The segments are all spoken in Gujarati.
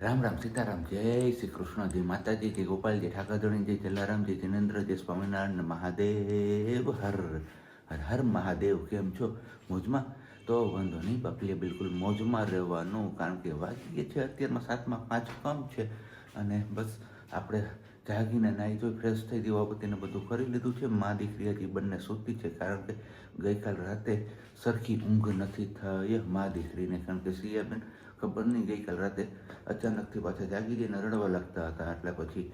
રામ રામ સીતારામ જય શ્રી કૃષ્ણ જય માતાજી જય ગોપાલજી ઠાકરધણી જય જલારામ જય જિનેન્દ્ર જય સ્વામિનારાયણ મહાદેવ હર હર હર મહાદેવ. કેમ છો? મોજમાં? તો વાંધો નહીં બાપલીએ બિલકુલ મોજમાં રહેવાનું, કારણ કે વાગી છે અત્યારમાં 7:05 કમ છે. અને બસ આપણે જાગીને નાહી ધોઈ ફ્રેશ થઈ દીવાબત્તીને બધું કરી લીધું છે. મા દીકરી હજી બંને સૂતી છે, કારણ કે ગઈકાલ રાતે સરખી ઊંઘ નથી થઈ મા દીકરીને, કારણ કે સિયાબેન ખબર નહીં ગઈકાલ રાતે અચાનકથી પાછા જાગી જઈને રડવા લાગતા હતા. એટલે પછી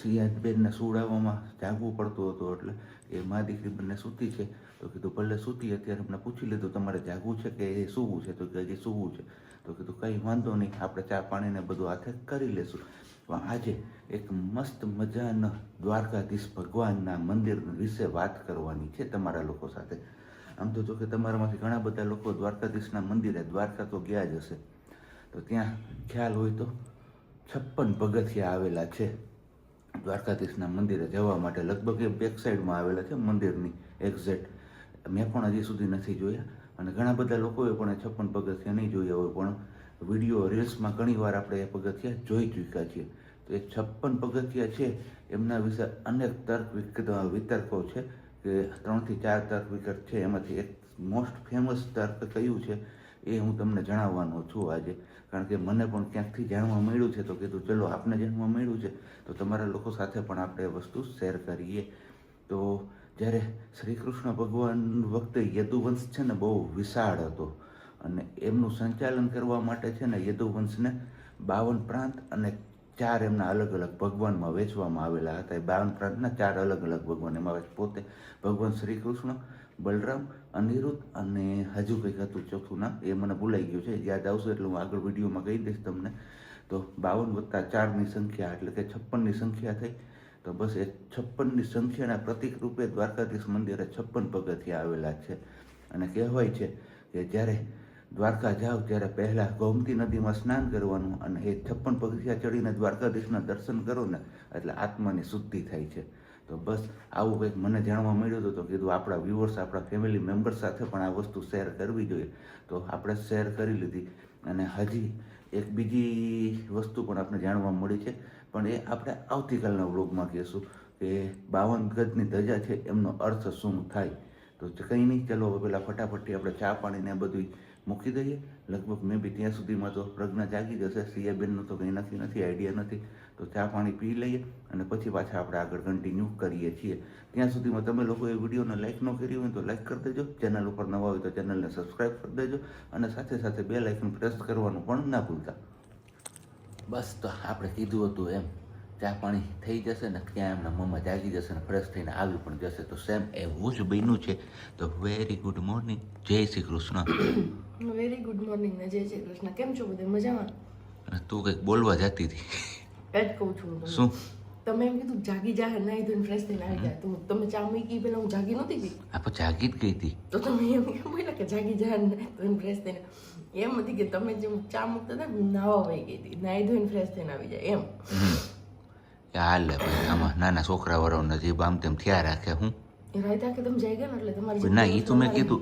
સિયાબેનને સુડાવવામાં જાગવું પડતું હતું. એટલે એ મા દીકરી બંને સૂતી છે. તો કીધું ભલે સૂતી, અત્યારે અમને પૂછી લીધું તમારે જાગવું છે કે એ સૂવું છે, તો કે હજી સૂવું છે. તો કીધું કંઈ વાંધો નહીં, આપણે ચા પાણીને બધું હાથે કરી લેશું. પણ આજે એક મસ્ત મજાના દ્વારકાધીશ ભગવાનના મંદિર વિશે વાત કરવાની છે તમારા લોકો સાથે. આમ તો જો કે તમારામાંથી ઘણા બધા લોકો દ્વારકાધીશના મંદિરે દ્વારકા તો ગયા જ હશે, તો ત્યાં ખ્યાલ હોય તો 56 પગથિયા આવેલા છે દ્વારકાધીશના મંદિરે જવા માટે. લગભગ એ બેક સાઈડમાં આવેલા છે મંદિરની એક્ઝેક્ટ. મેં પણ હજી સુધી નથી જોયા, અને ઘણા બધા લોકોએ પણ એ 56 પગથિયા નહીં જોયા હોય, પણ વિડીયો રીલ્સમાં ઘણી વાર આપણે એ પગથિયા જોઈ ચૂક્યા છીએ. તો એ 56 પગથિયા છે, એમના વિશે અનેક વિતર્કો છે, કે 3 થી 4 તર્ક વિતર્ક છે. એમાંથી એક મોસ્ટ ફેમસ તર્ક કયું છે એ હું તમને જણાવવાનો છું આજે, કારણ કે મને પણ ક્યાંકથી જાણવા મળ્યું છે. તો કીધું ચલો આપને જાણવા મળ્યું છે તો તમારા લોકો સાથે પણ આપણે એ વસ્તુ શેર કરીએ. તો જ્યારે શ્રી કૃષ્ણ ભગવાન વખતે યદુવંશ છે ને બહુ વિશાળ હતો, અને એમનું સંચાલન કરવા માટે છે ને યદુવંશને 52 પ્રાંત અને 4 એમના અલગ અલગ ભગવાનમાં વેચવામાં આવેલા હતા. એ 52 પ્રાંતના 4 અલગ અલગ ભગવાન, એમાં પોતે ભગવાન શ્રી કૃષ્ણ, બલરામ, અનિરુદ્ધ અને હજુ કંઈક હતું ચોથું નામ, એ મને ભૂલાઈ ગયું છે. યાદ આવશે એટલે હું આગળ વિડીયોમાં કહી દઈશ તમને. તો 52 + 4ની સંખ્યા એટલે કે 56ની સંખ્યા થઈ. તો બસ એ 56ની સંખ્યાના પ્રતિક રૂપે દ્વારકાધીશ મંદિરે 56 પગથિયા આવેલા છે. અને કહેવાય છે કે જ્યારે દ્વારકા જાઓ ત્યારે પહેલાં ગોમતી નદીમાં સ્નાન કરવાનું, અને એ 56 પગથિયા ચડીને દ્વારકાધીશના દર્શન કરો ને એટલે આત્માની શુદ્ધિ થાય છે. તો બસ આવું કંઈક મને જાણવા મળ્યું હતું, તો કીધું આપણા વ્યુઅર્સ, આપણા ફેમિલી મેમ્બર્સ સાથે પણ આ વસ્તુ શેર કરવી જોઈએ. તો આપણે શેર કરી લીધી. અને હજી એક બીજી વસ્તુ પણ આપણે જાણવા મળી છે, પણ એ આપણે આવતીકાલના વ્લોગમાં કહીશું કે 52 ગજની ધજા છે એમનો અર્થ શું થાય. તો કંઈ નહીં, ચલો હવે પહેલાં ફટાફટથી આપણે ચા પાણીને બધું મૂકી દઈએ. લગભગ મેં બી ત્યાં સુધીમાં તો પ્રજ્ઞા જાગી જશે. સિયાબેનનું તો કંઈ નક્કી નથી, આઈડિયા નથી. તો ચા પાણી પી લઈએ અને પછી પાછા આપણે આગળ કન્ટિન્યુ કરીએ છીએ. ત્યાં સુધીમાં તમે લોકોએ વિડીયોને લાઇક ન કરી હોય તો લાઇક કરી દેજો, ચેનલ ઉપર નવા હોય તો ચેનલને સબસ્ક્રાઈબ કરી દેજો, અને સાથે સાથે બેલ આઇકન પ્રેસ કરવાનું પણ ના ભૂલતા. બસ તો આપણે કીધું હતું એમ ચા પાણી થઈ જશે ને ત્યાં એમના મમ્મા જાગી જશે ને ફ્રેશ થઈને આવી પણ જશે. તો સેમ એવું જ બન્યું છે. તો વેરી ગુડ મોર્નિંગ, જય Shri Krishna. Very good morning ને જય શ્રી કૃષ્ણ. કેમ છો બધે મજામાં? અને તું કંઈક બોલવા જતી હતી. એ જ કહું છું. શું? તમે એમ કીધું જાગી જાહે, નાહી ધોઈને ફ્રેશ થઈને આવી જાય. તો તમે ચા મૂકી પેલા હું જાગી નહોતી ગઈ. આપણે જાગી જ ગઈ હતી. તો તમે એમ કેમ બોલ્યા કે જાગી જાહે, નાહી ધોઈને ફ્રેશ થઈને? એમ હતી કે તમે જેમ ચા મૂકતા હતા હું નાવા વહી ગઈ હતી, નાહી ધોઈને ફ્રેશ થઈને આવી જાય એમ. હાલે ભાઈ, આમાં નાના છોકરાવાળાઓને જે આમ તેમ થયા રાખે. હું એ રાયતા કે તમે જાગ્યા ને એટલે તમારી ના, એ તો મેં કીધું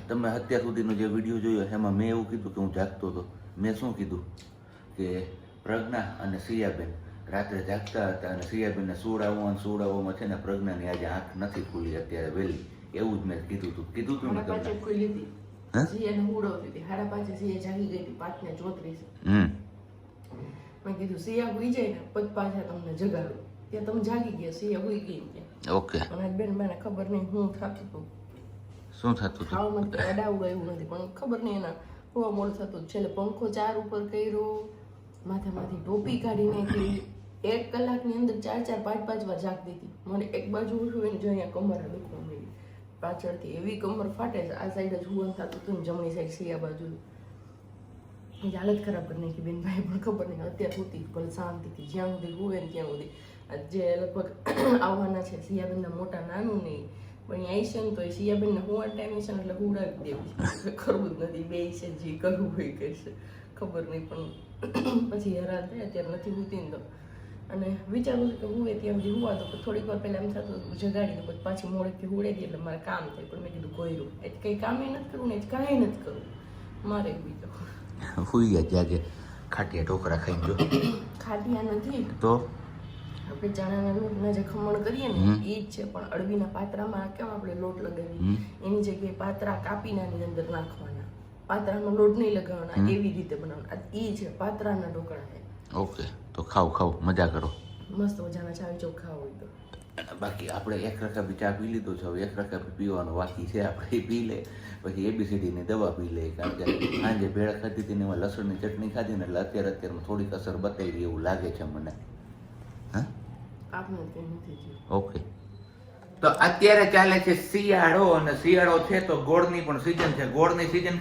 તમે અત્યાર સુધીનો જે વિડીયો જોયો એમાં મેં એવું કીધું કે હું જાગતો હતો. મેં શું કીધું કે પ્રજ્ઞા અને સિયાબેન રાત્રે જાગતા હતા, અને સિયાબેનને સુડાવવામાં છે ને પ્રજ્ઞાની આજે આંખ નથી ખુલી અત્યારે વહેલી, એવું જ મેં કીધું હતું મેં તમને. ખુલી હતી સિયાને ઉડવતી હતી. 5:30 સિયા જાગી ગઈ હતી, 5:34. મેં કીધું સિયા હુઈ જાય ને પછી પાછા તમને જગાડું. ત્યાં તમે જાગી ગયા, સિયા હુઈ ગઈ ત્યાં. ઓકે. અને બેન મને ખબર નહીં હું થતું હતું. શું થતું હતું? ખાવામાં અડાવડું એવું નથી, પણ ખબર નહીં એના હું મોડું થતું. છેલ્લે પંખો 4 ઉપર કર્યો, માથામાંથી ટોપી કાઢી નાખી. 1 કલાકની અંદર 4-4, 5-5 વાર જાગતી હતી. મને એક બાજુ ઉઠું એને જો અહીંયા કમર દુખવા મળી, પાછળથી એવી કમર ફાટે છે. આ સાઈડ જ હુવન થતું હતું ને જમણી સાઈડ સિયા બાજુ. હાલત ખરાબ કરી નાખી બેન ભાઈ. પણ ખબર નહીં અત્યારે સુધી ભલે શાંતિથી જ્યાં સુધી હુવે ને ત્યાં સુધી. જે લગભગ આવવાના છે સિયાબેનના મોટા નાનું નહીં, પણ અહીંયા આવીશે ને તો એ સિયાબેનને હું ટાઈમ છે ને એટલે હુડાવી દેવી છે. કરવું જ નથી, બે છે જે કરવું હોય કરશે. ખબર નહીં પણ પછી હેરાન થાય. અત્યારે નથી હોતી ને તો. અને વિચારું છું કે હુવે ત્યાં સુધી હુવા તો થોડીક વાર પહેલાં એમ થતું જગાડી દઉં, પછી પાછી મોડેકથી હુડેથી એટલે મારે કામ થાય. પણ મેં કીધું કોયરું એ કંઈ કામે નથી કરવું ને, એ કાંઈ નથી કરવું, મારે બીજું હુઈ ગયા જાગે ખાટિયા ઢોકરા ખાઈને જો ખાટિયા નથી તો આપણે ચણાના લોટના જે ખમણ કરીએ ને એ જ છે, પણ અળવીના પાત્રામાં કેમ આપણે લોટ લગાવીએ એની જગ્યાએ પાત્રા કાપીને આની અંદર નાખવાના, પાત્રામાં લોટ નહીં લગાવવાના, એવી રીતે બનાવવાના. એ છે પાત્રાના ઢોકળા છે. ઓકે તો ખાવ મજા કરો. મસ્ત મજાના ચાવી ચોખા હોય તો. બાકી આપણે એક રકાબી ચા પી લીધો છે, હવે એક રકાબી પીવાનો બાકી છે, આપણે એ પી લે પછી ABCDની દવા પી લે. કારણ કે સાંજે ભેળ ખાધી હતી ને એમાં લસણની ચટણી ખાધી ને એટલે અત્યારમાં થોડીક અસર બતાવી એવું લાગે છે મને. હા આપને કંઈ નથી થયું. ઓકે તો અત્યારે ચાલે છે શિયાળો, અને શિયાળો છે તો ગોળની પણ સિઝન છે. ગોળની સિઝન,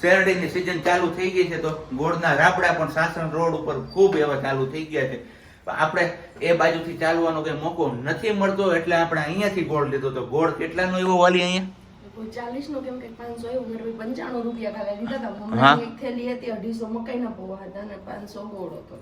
શેરડીની સિઝન ચાલુ થઈ ગઈ છે, તો ગોળના રાબડા પણ સાસણ રોડ ઉપર ખૂબ એવા ચાલુ થઈ ગયા છે. આપણે એ બાજુથી ચાલવાનો કઈ મોકો નથી મળતો એટલે આપણે અહીંયાથી ગોળ લીધો. તો ગોળ કેટલાનો એવો વાલી અહીંયા 40 નો કેમ કે 500 એવું ઘરે 95 રૂપિયા ખાલી લીધા હતા. હમણાં એક થેલી હતી 250 મકાઈના પૌવા હતા અને 500 ગોળ હતો.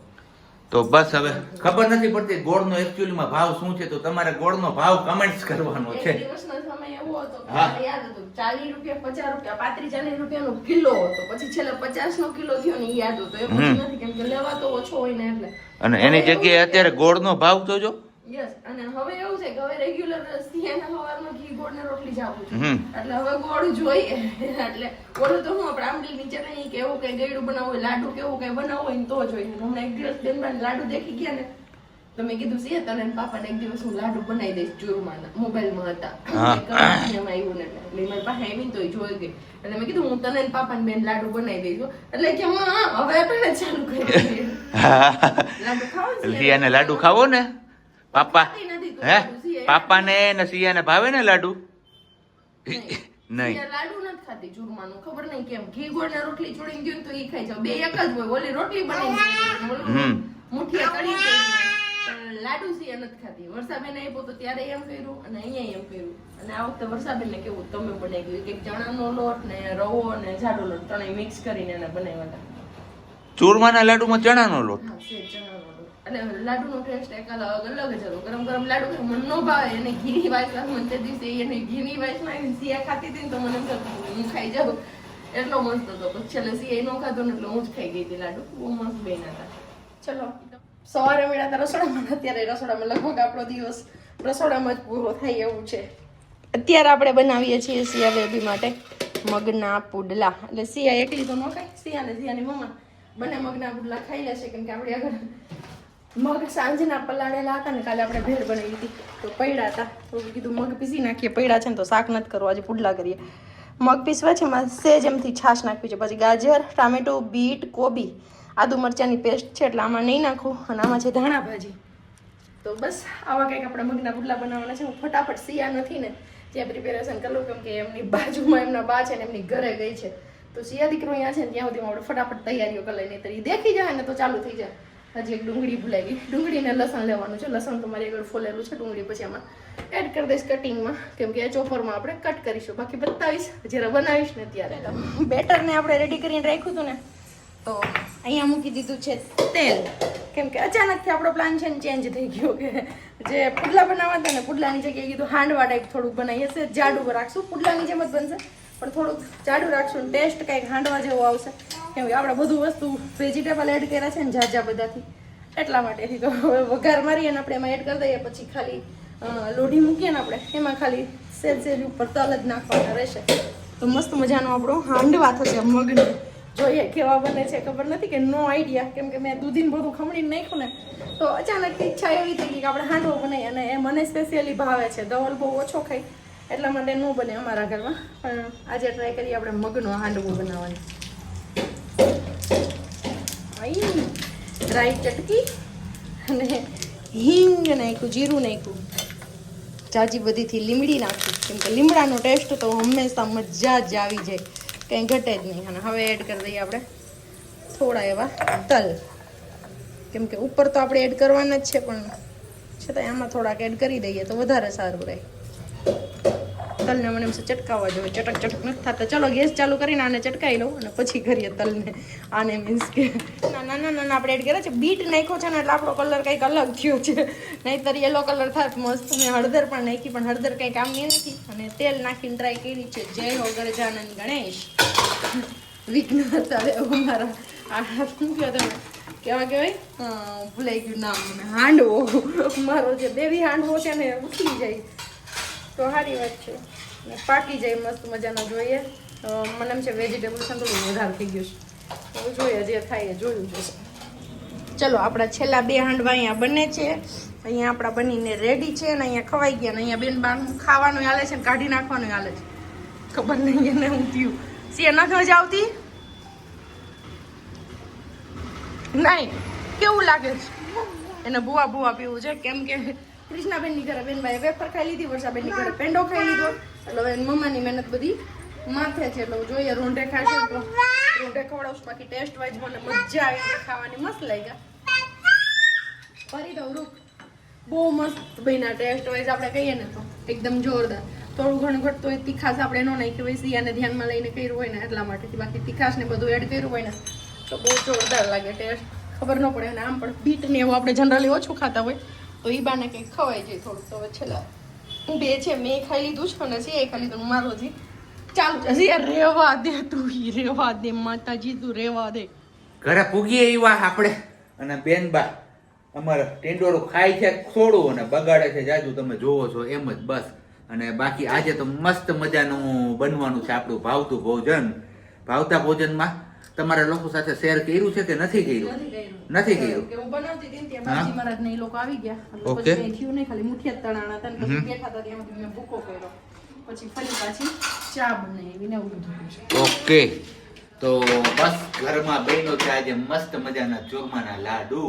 તો બસ હવે ખબર નથી પડતી ગોળનો એકચ્યુઅલીમાં ભાવ શું છે, તો તમારે ગોળનો ભાવ કમેન્ટ્સ કરવાનો છે. એક દિવસનો સમય એવો હતો કે મને યાદ હતું 40 રૂપિયા 50 રૂપિયા 35-40 રૂપિયાનો કિલો હતો, પછી છેલ્લે 50 નો કિલો થયો ને યાદ હતો. એ પછી નથી કેમ કે લેવા તો ઓછો હોય ને એટલે. અને એની જગ્યાએ અત્યારે ગોળનો ભાવ તો જો. યસ, અને હવે એવું છે કે હવે રેગ્યુલર સિયાના સવારમાં ઘી ગોળ ને રોટલી જાવું છે, એટલે હવે ગોળ જોઈએ. એટલે ઓલું તો હું આપણે આંબલીની ચટણી કે એવું કઈ ગળ્યું બનાવવું હોય, લાડુ કેવું કઈ બનાવવું હોય ને તો જોઈએ. હમણાં એક દિવસ બેનબાન લાડુ દેખી ગયા ને તો મેં કીધું સિયા તને પાપાને એક દિવસ હું લાડુ બનાવી દઈશ. ચૂરમાના મોબાઈલમાં હતા એમાં આવ્યું ને એટલે મારી પાસે આવીને તો જોઈ ગઈ એટલે મેં કીધું હું તને પાપાને બેન લાડુ બનાવી દઈશ. એટલે કે હવે આપણે ચાલુ કરી લાડુ ખાવા સિયાને લાડુ ખાવો ને પાપા હે પાપા ને સિયાને ભાવે ને લાડુ નહીં લાડુ નથી ખાતી ચૂરમાનું, ખબર નહીં કેમ. ઘી ગોળ ને રોટલી ચોડીને ગયું તો ઈ ખાઈ જાવ, બે એક જ હોય. ઓલી રોટલી બનાવી મુઠિયા તળી પણ લાડુ સિયા નથી ખાતી. વર્ષાબેન આપ્યો તો ત્યારે એમ કર્યું અને અહીંયા એમ કર્યું, અને આ વખતે વર્ષાબેન ને કેવું તમે બનાવી ગયું કે ચણાનો લોટ ને રવો ને જાડો લોટ ત્રણેય મિક્સ કરીને એને બનાવ્યા હતા. ચૂરમાના લાડુમાં ચણાનો લોટ? હા, ચણાનો લોટ. એટલે લાડુનો ટેસ્ટ એક અલગ જ હતો. ગરમ ગરમ લાડુ મન નો ભાવે, એને ઘીની વાઈસ મને તે દિવસે એને ઘીની વાઈસ માં સિયા ખાતી હતી ને તો મને એમ થતું હું ખાઈ જાઉં, એટલો મસ્ત હતો. પછી છેલ્લે સિયા નો ખાધો ને એટલે હું જ ખાઈ ગઈ હતી લાડુ. બહુ મસ્ત બેન હતા. ચલો સવારે મળ્યા રસોડામાં, અત્યારે રસોડામાં લગભગ આપણો દિવસ રસોડામાં જ પૂરો થાય એવું છે. અત્યારે આપણે બનાવીએ છીએ સિયા બેબી માટે મગના પુડલા. એટલે સિયા એકલી તો ન ખાય, સિયા ને સિયાની મમ્મા બંને મગના પુડલા ખાઈ લેશે, કેમ કે આપણે આગળ મગ સાંજના પલાળેલા હતા ને, કાલે આપણે ભેળ બનાવી હતી તો પડ્યા હતા, તો કીધું મગ પીસી નાખીએ. પડ્યા છે ને તો શાક નથી કરવું, આજે પુડલા કરીએ. મગ પીસવા છે, એમાં સેજ એમથી છાશ નાખવી છે, પછી ગાજર, ટામેટું, બીટ, કોબી, આદુ મરચાંની પેસ્ટ છે એટલે આમાં નહીં નાખું, અને આમાં છે ધાણા ભાજી. તો બસ આવા કંઈક આપણે મગના પુડલા બનાવવાના છે. હું ફટાફટ સિયા નથી ને ત્યાં પ્રિપેરેશન કરી લઉં, કેમ કે એમની બાજુમાં એમના બા છે ને એમની ઘરે ગઈ છે, તો સિયા દીકરો અહીંયા છે ને ત્યાં સુધી આપણે ફટાફટ તૈયારીઓ કરી લઈએ, નહીં દેખી જાય ને તો ચાલુ થઈ જાય. હજી એક ડુંગળી ભૂલાઈ ગઈ, ડુંગળીને લસણ લેવાનું છે. લસણ તો મારી આગળ ફોલેલું છે, ડુંગળી પછી આમાં એડ કરી દઈશ કટિંગમાં, કેમ કે ચોપરમાં આપણે કટ કરીશું. બાકી બતાવીશ જ્યારે બનાવીશ ને ત્યારે. બેટરને આપણે રેડી કરીને રાખ્યું હતું ને, તો અહીંયા મૂકી દીધું છે તેલ, કેમ કે અચાનકથી આપણો પ્લાન છે ને ચેન્જ થઈ ગયો કે જે પુડલા બનાવવા હતા ને પુડલાની જગ્યાએ કીધું હાંડવા ટાઈપ થોડુંક બનાવીએ છે, જાડું રાખશું. પુડલાની જેમ જ બનશે પણ થોડુંક જાડું રાખશું, ટેસ્ટ કંઈક હાંડવા જેવો આવશે, કેમ કે આપણે બધું વસ્તુ વેજીટેબલ એડ કર્યા છે ને જાજા બધાથી, એટલા માટેથી. તો હવે વઘાર મારીએ ને આપણે એમાં એડ કરી દઈએ, પછી ખાલી લોઢી મૂકીએ ને આપણે એમાં ખાલી સેજ ઉપર તલ જ નાખવાના રહેશે. તો મસ્ત મજાનો આપણો હાંડવા થશે મગનો. જોઈએ કેવા બને છે ખબર નથી, કે નો આઈડિયા, કેમ કે મેં દૂધીને બધું ખમણીને નાખ્યું ને તો અચાનક ઈચ્છા એવી થઈ ગઈ કે આપણે હાંડવો બનાવીએ, અને એ મને સ્પેશિયલી ભાવે છે. ધવલ બહુ ઓછો ખાઈ એટલા માટે ન બને અમારા ઘરમાં, પણ આજે ટ્રાય કરીએ આપણે મગનો હાંડવો બનાવવાની. રાઈ ચટકી અને હિંગ નાખ્યું, જીરું નાખ્યું, જાજી બધીથી લીમડી નાખ્યું, કેમ કે લીમડાનો ટેસ્ટ તો હંમેશા મજા જ આવી જાય, કંઈ ઘટે જ નહીં. અને હવે એડ કરી દઈએ આપણે થોડા એવા તલ, કેમ કે ઉપર તો આપણે એડ કરવાના જ છે, પણ છતાંય આમાં થોડાક એડ કરી દઈએ તો વધારે સારું રહે. તલને મને એમ ચટકાવવા જોઈએ, ચટક ચટક નથી થતા. ચલો ગેસ ચાલુ કરીને આને ચટકાઈ લઉં અને પછી કરીએ તલને. આને મીન્સ કે નાના આપણે એડ કર્યા છે. બીટ નાખ્યો છે ને એટલે આપણો કલર કંઈક અલગ થયો છે, નહીંતર યલો કલર થાય મસ્ત. મેં હળદર પણ નાખી, પણ હળદર કંઈ કામની નથી. અને તેલ નાખીને ટ્રાય કરી છે. જય હો ગજાનંદ ગણેશ. વિઘ્ન હતા અમારા આ શું કહો તમે કેવા કહેવાય ભૂલાઈ ગયું નામ મને હાંડવો મારો જે દેવી હાંડવો છે ને ઉઠી જાય તો સારી વાત છે ને પાકી જાય મસ્ત મજાનો જોઈએ મને એમ છે વેજીટેબલ છે થોડું વધારે થઈ ગયું છે તો જોઈએ જે થાય એ જોયું જશે ચલો આપણા છેલ્લા 2 હાંડવા અહીંયા બને છે અહીંયા આપણા બનીને રેડી છે ને અહીંયા ખવાઈ ગયા ને અહીંયા બેન બાનું ખાવાનું હાલે છે ને કાઢી નાખવાનું હાલે છે ખબર નહીં એને હું થયું સિયા નથી મજા આવતી નહીં કેવું લાગે છે એને ભૂવા ભૂવા પીવું છે કેમ કે કૃષ્ણાબેનની ઘરે બેનભાઈ વેફર ખાઈ લીધી વર્ષાબેનની ઘરે પેંડો ખાઈ લીધો એટલે હવે મમ્માની મહેનત બધી માથે છે એટલે જોઈએ રોંઢે ખાશે તો રોંઢે ખવડાવશું બાકી ટેસ્ટ વાઇઝ મને મજા આવી ગઈ ખાવાની મસ્ત લાગ્યા ફરી દઉં રૂપ બહુ મસ્ત બન્યા ટેસ્ટ વાઇઝ આપણે કહીએ ને તો એકદમ જોરદાર થોડું ઘણું ઘટતું હોય તીખાશ આપણે ન નાખી હોય સિયાને ધ્યાનમાં લઈને કર્યું હોય ને એટલા માટે બાકી તીખાશ ને બધું એડ કર્યું હોય ને તો બહુ જોરદાર લાગે ટેસ્ટ ખબર ન પડે અને આમ પણ બીટ ને એવું આપણે જનરલી ઓછું ખાતા હોય તો એ બાને કંઈક ખવાઈ જાય થોડુંક તો હવે છેલ્લા હું બે છે મેં ખાઈ લીધું છે અને સિયાએ ખાઈ લીધું મારો હજી ચાલુ છે સિયા રેવા દે તું રેવા દે માતાજી તું રેવા દે ઘરે પૂગીએ એવા આપણે અને બેનબા અમારે ટેંડોળું ખાય છે થોડું અને બગાડે છે જાજુ તમે જોવો છો એમ જ બસ અને બાકી આજે તો મસ્ત મજાનું બનવાનું છે આપણું ભાવતું ભોજન ભાવતા ભોજનમાં તમારા લોકો સાથે શેર કર્યું છે કે નથી કર્યું નથી કર્યું કે હું બનાવતી હતી ત્યાં બાજી મહારાજ ને એ લોકો આવી ગયા અને ઓકે. પછી થયું નહીં ખાલી મુઠિયા તણાણા હતા ને પછી બેઠા હતા ત્યાંથી મેં ભૂકો કર્યો પછી ફરી પાછી ચા બનાવી ને એવું બધું છે ઓકે તો બસ ઘરમાં બન્યો છે આજે મસ્ત મજાના ચૂરમાના લાડુ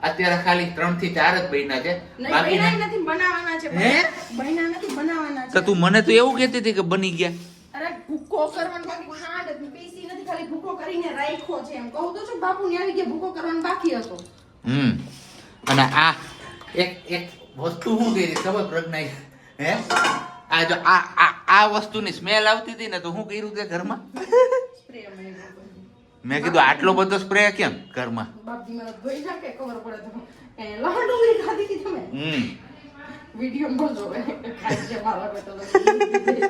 અત્યારે ખાલી 3 થી 4 જ બન્યા છે નહીં બન્યા નથી બનાવવાના છે હે? બન્યા નથી બનાવવાના તો છે તું મને તો એવું કહેતી હતી કે બની ગયા અરે ભૂકો કરવાનો બાકી ખાંડ પીસી નથી ખાલી ભૂકો કરીને રાખ્યો છે એમ કહું તો છું બાપુ ને આવી ગયા ભૂકો કરવાનો બાકી હતો અને આ એક વસ્તુ શું કરી ખબર પ્રજ્ઞા હે આ જો આ વસ્તુની સ્મેલ આવતી હતી ને તો હું કર્યું તે ઘરમાં સ્પ્રે મેં કીધું આટલો બધો સ્પ્રે કેમ ઘરમાં બાપજી મારા ધોઈ નાખે ખબર પડે તો એ લહણ ડુંગળી ખાધી હતી તમે વિડિયો માં જોવે ખાઈ છે મારા બેટા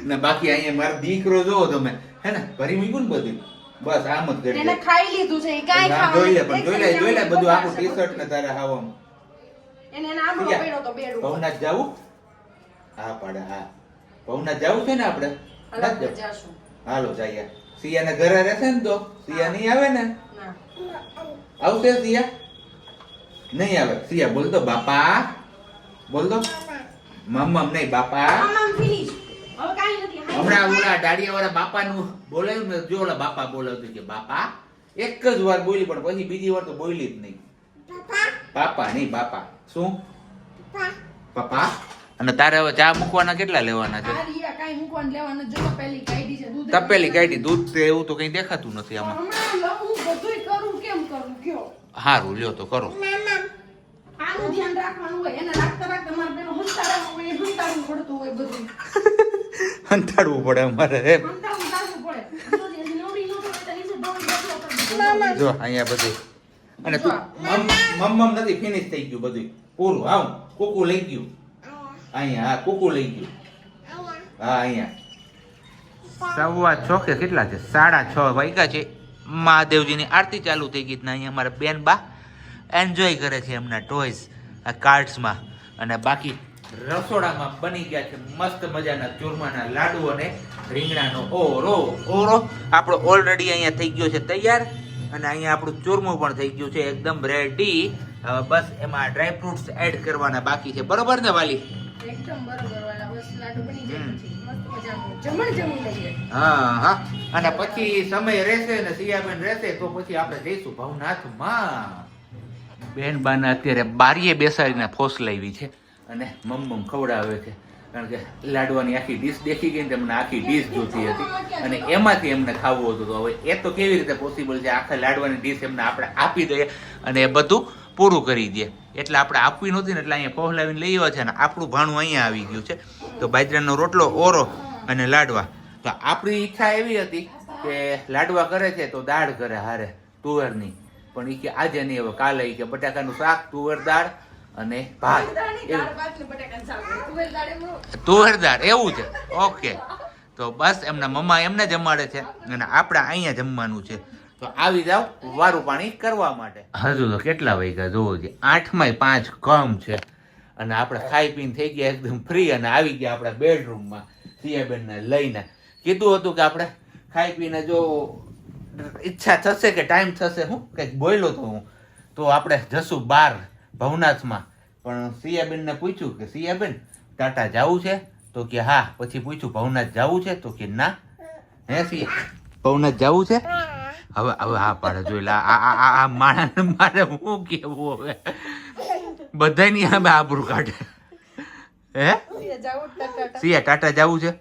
ને બાકી અહીંયા મારો દીકરો જોવો તમે હે ને ભરી મૂક્યું ને બધું બસ આમ જ કરી એને ખાઈ લીધું છે એ કાઈ ના, ખાવાનું જોઈ લે પણ જોઈ લે બધું આખું ટી-શર્ટ ને તારે હાવામાં એને આમળો પડ્યો તો બેડ ઉપર ભવનાથ જાવું હા પાડે હા ભવનાથ જાવું છે ને આપણે અલગ જાશું હાલો જઈએ સિયાને ઘરે રહેશે ને તો સિયા નહીં આવે ને ના આવશે સિયા નહીં આવે સિયા બોલ તો બાપા બોલ તો મમ્મમ નહીં બાપા આમ ફિનિશ હવે કાઈ નથી હમણાં ઓલા દાડિયા વાળા બાપાનું બોલાવ્યું ને જો ઓલા બાપા બોલાવતું કે બાપા એક જ વાર બોલી પણ પછી બીજી વાર તો બોલી જ નહીં બાપા નહીં બાપા શું પપ્પા અને તારે હવે ચા મૂકવાના કેટલા લેવાના છે આ રિયા કાઈ મૂકવાનું લેવાનું જો પહેલી કાઢી છે દૂધ તપેલી કાઢી દૂધ તે એવું તો કઈ દેખાતું નથી આમાં હમણાં લઉં બધુંય કરું કેમ કરું કયો હારું લ્યો તો કરો આનું ધ્યાન રાખવાનું હોય એને રાખતા રાખતા મારે પેલું હંતાડવાનું હોય હંતાડવું પડતું હોય બધું હંતાડવું પડે અમારે એમ હંતાડવું તારવું પડે જો હજી નવરી ન પડે તો નીચે દોડી બેઠો કરી જો અહીંયા બધું અને તું મમ્મમ નથી ફિનિશ થઈ ગયું બધું પૂરું આવ કુકુ લઈ ગયું અહીંયા હા કુકુ લઈ ગયું હા અહીંયા 6:15 કે કેટલા છે 6:30 વાગ્યા છે મહાદેવજીની આરતી ચાલુ થઈ ગઈ ને અહીંયા અમારા બેન બા એન્જોય કરે છે એમના ટોયસ આ કાર્ડ્સમાં અને બાકી રસોડામાં બની ગયા છે મસ્ત મજાના ચૂરમાના લાડુ અને રીંગણાનો ઓરો આપણો ઓલરેડી અહીંયા થઈ ગયો છે તૈયાર અને અહીંયા આપણું ચૂરમું પણ થઈ ગયું છે એકદમ રેડી હવે બસ એમાં ડ્રાય ફ્રૂટ્સ એડ કરવાના બાકી છે બરોબર ને વાલી એકદમ બરોબર વાળા બસ લાડુ બની જાય પછી મસ્ત મજાનું જમણ લઈએ હા અને પછી સમય રહેશે ને સિયાબેન રહેશે તો પછી આપણે જઈશું ભવનાથમાં બેન બાને અત્યારે બારીએ બેસાડીને ફોસ લાવી છે અને મમ્મ ખવડાવે છે કારણ કે લાડવાની આખી ડીશ દેખી ગઈ ને તેમને આખી ડીશ જોતી હતી અને એમાંથી એમને ખાવું હતું તો હવે એ તો કેવી રીતે પોસિબલ છે આખા લાડવાની ડીશ એમને આપણે આપી દઈએ અને એ બધું પૂરું કરી દે એટલે આપણે આપવી નહોતી ને એટલે અહીંયા પહોલાવીને લઈ આવ્યા છે ને આપણું ભાણું અહીંયા આવી ગયું છે તો બાજરાનો રોટલો ઓરો અને લાડવા તો આપણી ઈચ્છા એવી હતી કે લાડવા કરે છે તો દાળ કરે હારે તુવેરની પણ એ કે આજે નહીં હવે કાલે ઈ કે બટાકાનું શાક તુવેર દાળ અને ભાત તુવેર દાળ એવું છે ઓકે તો બસ એમના મમ્મા એમને જમાડે છે અને આપણે અહીંયા જમવાનું છે. તો આવી જાવ વારું પાણી કરવા માટે. હજુ તો કેટલા વાગ્યા જોવો છે, 8:05 કમ છે અને આપણે ખાઈ પીને થઈ ગયા એકદમ ફ્રી અને આવી ગયા આપણા બેડરૂમમાં સિયાબેનને લઈને. કીધું હતું કે આપણે ખાઈ પીને જો ઈચ્છા થશે કે ટાઈમ થશે, હું કંઈક બોલ્યો તો હું, તો આપણે જશું બહાર ભવનાથમાં. પણ સિયાબેનને પૂછ્યું કે સિયાબેન ટાટા જવું છે? તો કે હા. પછી પૂછ્યું ભવનાથ જવું છે? તો કે ના. હે સિયા ભવનાથ જવું છે? હવે હવે હા પાડે જોઈ લે. આ માણસને મારે હું કેવું હવે, બધાની સામે આબરૂ કાઢે. હે સિયા ટાટા જવું છે?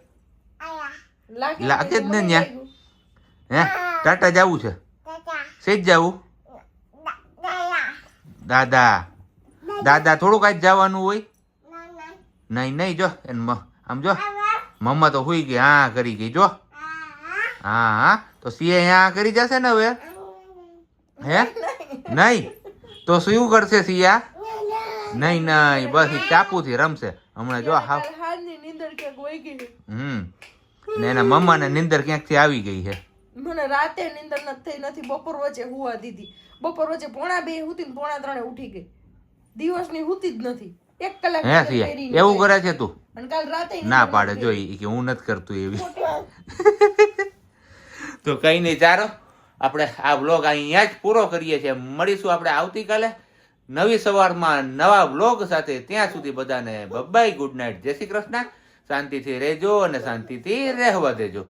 લાગે જ ને ત્યાં. હે ટાટા જવું છે? સેજ જવું? દાદા દાદા થોડુંક આજ જવાનું હોય? નહીં નહીં, જો આમ જો મમ્મા તો હુઈ ગઈ, હા કરી ગઈ જો. હા હા તો સિયા અહીંયા કરી જશે ને હવે? હે નહીં તો શું કરશે સિયા? નહીં નહીં, બસ એ ચાપુથી રમશે હમણાં જો. હા ને એના મમ્મા ને નીંદર ક્યાંકથી આવી ગઈ છે. મને રાતે નીંદર નથી, બપોર વચ્ચે હુવા દીધી. બપોર વચ્ચે 2:30 હુતી ને 3:30 ઉઠી ગઈ. દિવસની હુતી જ નથી. 1 કલાક હે સિયા એવું કરે છે તું? અને કાલ રાતે ના પાડે જોઈ કે હું નથી કરતું એવી. તો કઈ નહીં, ચાલો આપણે આ બ્લોગ અહીંયા જ પૂરો કરીએ છીએ. મળીશું આપણે આવતીકાલે નવી સવારમાં નવા બ્લોગ સાથે. ત્યાં સુધી બધાને બાય, ગુડ નાઇટ, જય શ્રી કૃષ્ણ. શાંતિથી રહેજો અને શાંતિથી રહેવા દેજો.